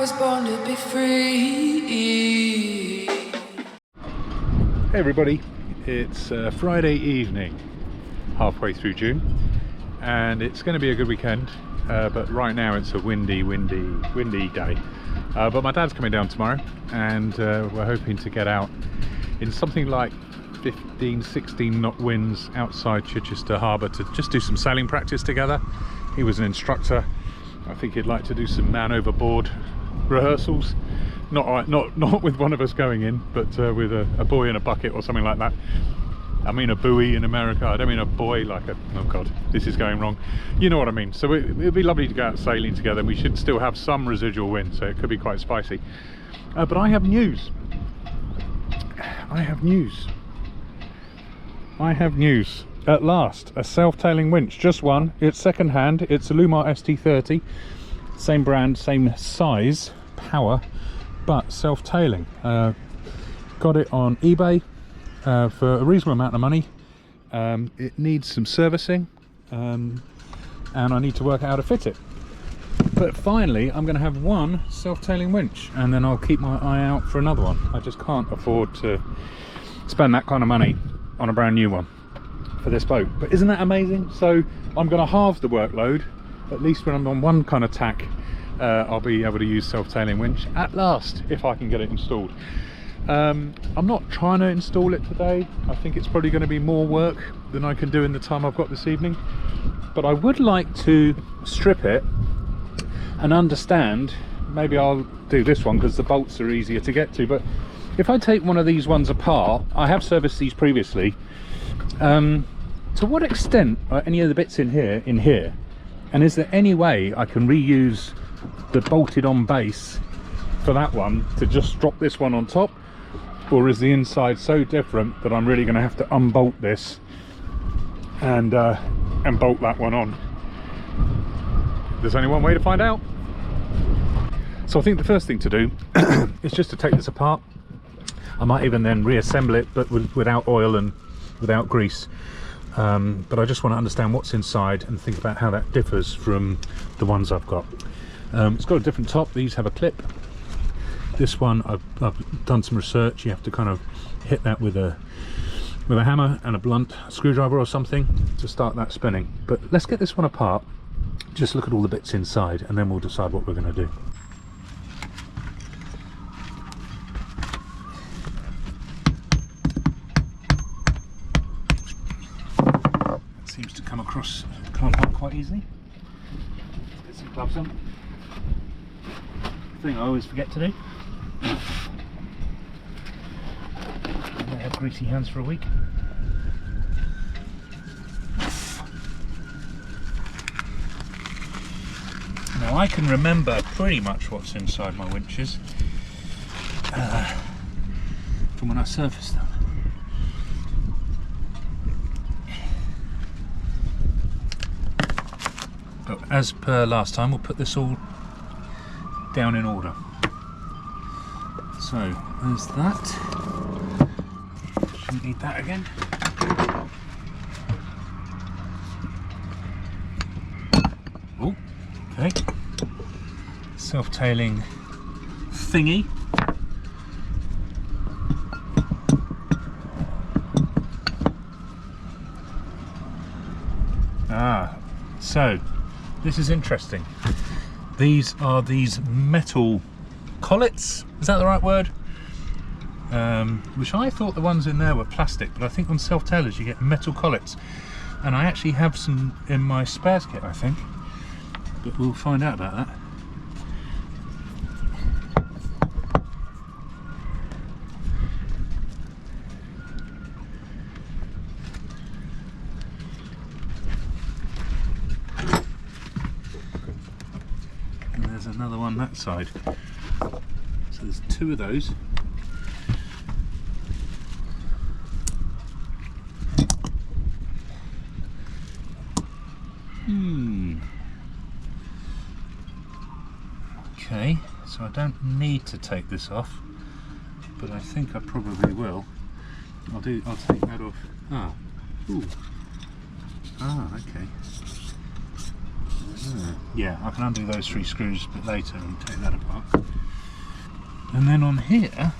was born to be free. Hey everybody, it's Friday evening, halfway through June, and it's going to be a good weekend, but right now it's a windy day. But my dad's coming down tomorrow, and we're hoping to get out in something like 15-16 knot winds outside Chichester Harbour to just do some sailing practice together. He was an instructor. I think he'd like to do some man overboard rehearsals. Not with one of us going in, but with a buoy in a bucket or something like that. I mean a buoy in America. I don't mean a buoy like a... oh god, this is going wrong. You know what I mean. So it'd be lovely to go out sailing together. We should still have some residual wind, so it could be quite spicy. But I have news. I have news. At last, a self-tailing winch. Just one. It's second hand. It's a Lumar ST30. Same brand, same size, power, but self-tailing. Got it on eBay for a reasonable amount of money. It needs some servicing, and I need to work out how to fit it. But finally, I'm going to have one self-tailing winch, and then I'll keep my eye out for another one. I just can't afford to spend that kind of money on a brand new one for this boat. But isn't that amazing? So I'm going to halve the workload. At least when I'm on one kind of tack, I'll be able to use self-tailing winch at last, if I can get it installed. I'm not trying to install it today. I think it's probably going to be more work than I can do in the time I've got this evening. But I would like to strip it and understand. Maybe I'll do this one because the bolts are easier to get to. But if I take one of these ones apart, I have serviced these previously. To what extent are any of the bits in here? And is there any way I can reuse the bolted on base for that one to just drop this one on top? Or is the inside so different that I'm really going to have to unbolt this and bolt that one on? There's only one way to find out. So I think the first thing to do is just to take this apart. I might even then reassemble it, but without oil and without grease. But I just want to understand what's inside and think about how that differs from the ones I've got. It's got a different top. These have a clip. This one I've done some research. You have to kind of hit that with a hammer and a blunt screwdriver or something to start that spinning. But let's get this one apart, just look at all the bits inside, and then we'll decide what we're going to do. Seems to come apart quite easily. Get some gloves on. Thing I always forget to do. I have greasy hands for a week. Now I can remember pretty much what's inside my winches from when I surfaced them. But as per last time, we'll put this all down in order. So there's that. Shouldn't need that again. Oh, okay. Self-tailing thingy. So this is interesting. These are these metal collets, is that the right word? Which I thought the ones in there were plastic, but I think on self-tailers you get metal collets. And I actually have some in my spares kit, I think. But we'll find out about that. Another one that side, so there's two of those. Okay, so I don't need to take this off, but I think I probably will. I'll take that off. Okay. yeah, I can undo those 3 screws a bit later and take that apart. And then on here,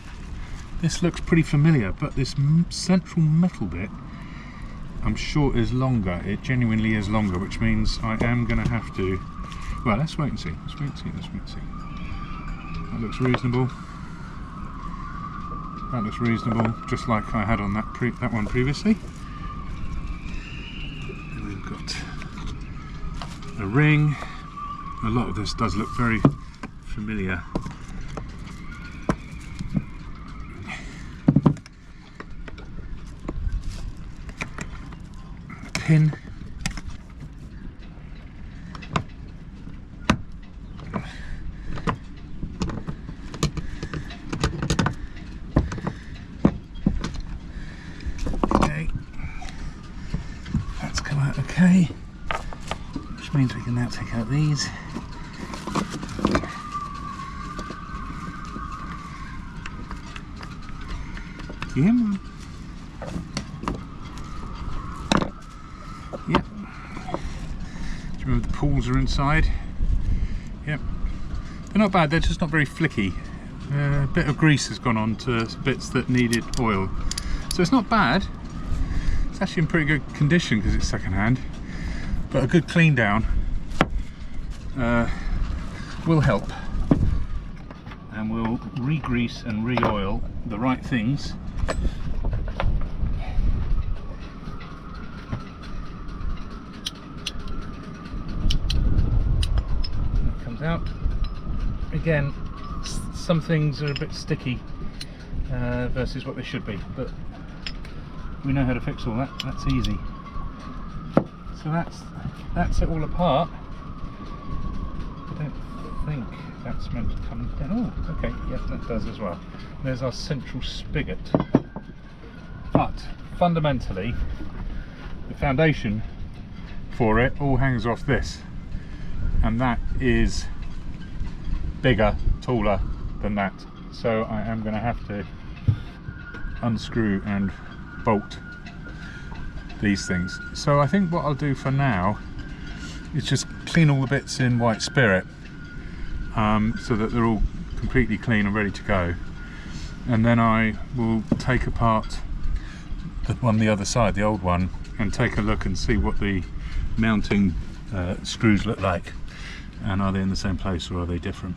this looks pretty familiar, but this central metal bit, I'm sure is longer. It genuinely is longer, which means I am going to have to, well, let's wait and see. Let's wait and see. That looks reasonable. That looks reasonable, just like I had on that one previously. And we've got a ring. A lot of this does look very familiar. A pin. Okay, which means we can now take out these. Yeah. Yep. Do you remember the pulls are inside? Yep. They're not bad, they're just not very flicky. A bit of grease has gone on to bits that needed oil. So it's not bad. It's actually in pretty good condition because it's second hand. But a good clean down will help. And we'll re-grease and re-oil the right things. That comes out. Again, some things are a bit sticky versus what they should be, but we know how to fix all that. That's easy. So that's it all apart. I don't think that's meant to come down. Oh, okay, yeah, that does as well. There's our central spigot. But fundamentally, the foundation for it all hangs off this, and that is bigger, taller than that. So I am going to have to unscrew and bolt these things. So I think what I'll do for now is just clean all the bits in white spirit so that they're all completely clean and ready to go, and then I will take apart the one the other side, the old one, and take a look and see what the mounting screws look like, and are they in the same place or are they different.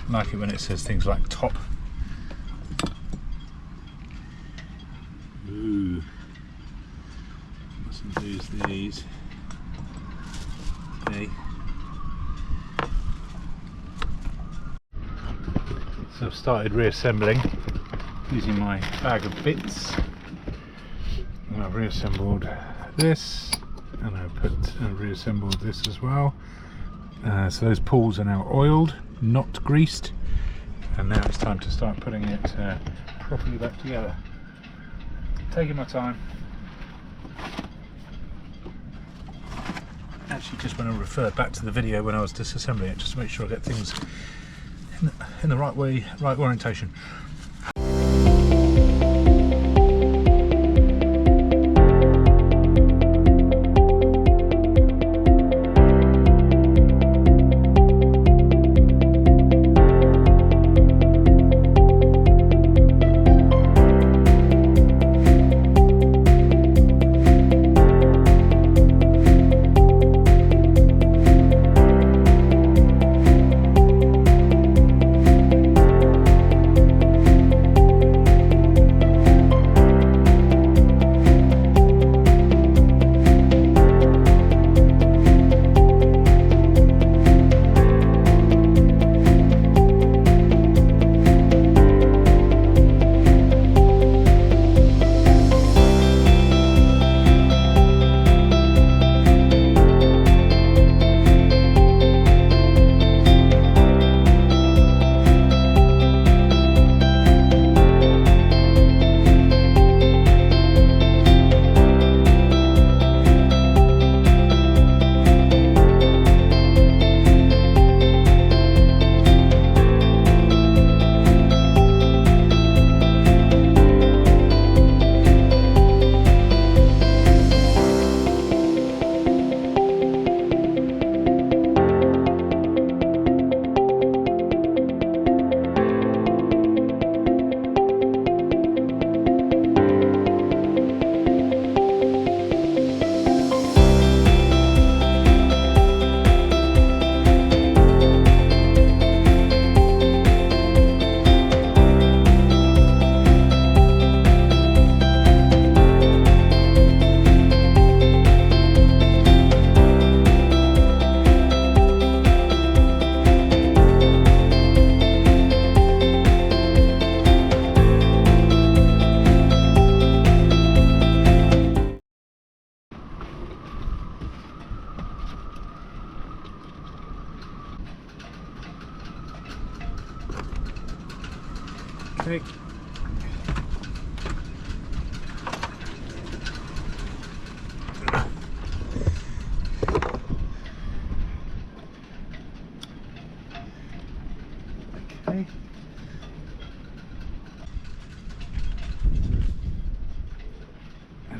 I like it when it says things like top. Ooh, mustn't lose these. Okay. So I've started reassembling using my bag of bits, and I've reassembled this, and I've put and reassembled this as well. So those pulls are now oiled, not greased, and now it's time to start putting it properly back together. Taking my time. Actually, just want to refer back to the video when I was disassembling it, just to make sure I get things in the right way, right orientation.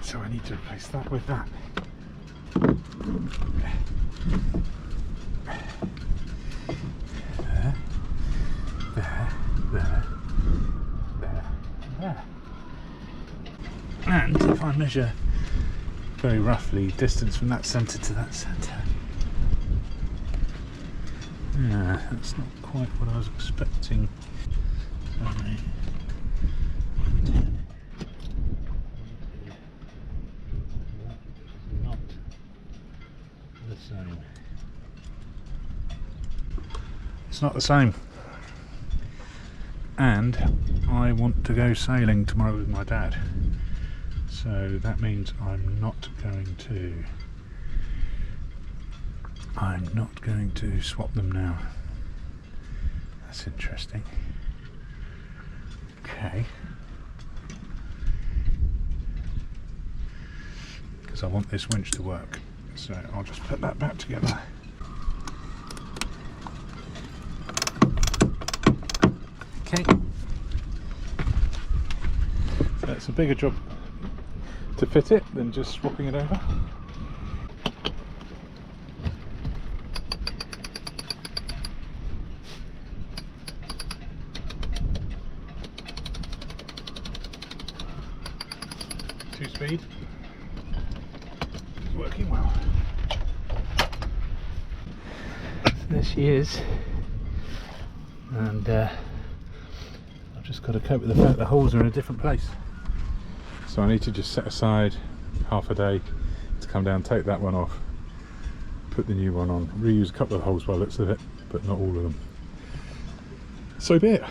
So I need to replace that with that. There. And if I measure very roughly distance from that centre to that centre, yeah, that's not quite what I was expecting. Sorry. Not the same. It's not the same. And I want to go sailing tomorrow with my dad, so that means I'm not going to swap them now. That's interesting. Okay, because I want this winch to work, so I'll just put that back together. Okay, so it's a bigger job to fit it than just swapping it over. Two-speed is working well. There she is, and I've just got to cope with the fact the holes are in a different place. So I need to just set aside half a day to come down, take that one off, put the new one on, reuse a couple of holes by the looks of it, but not all of them. So be it.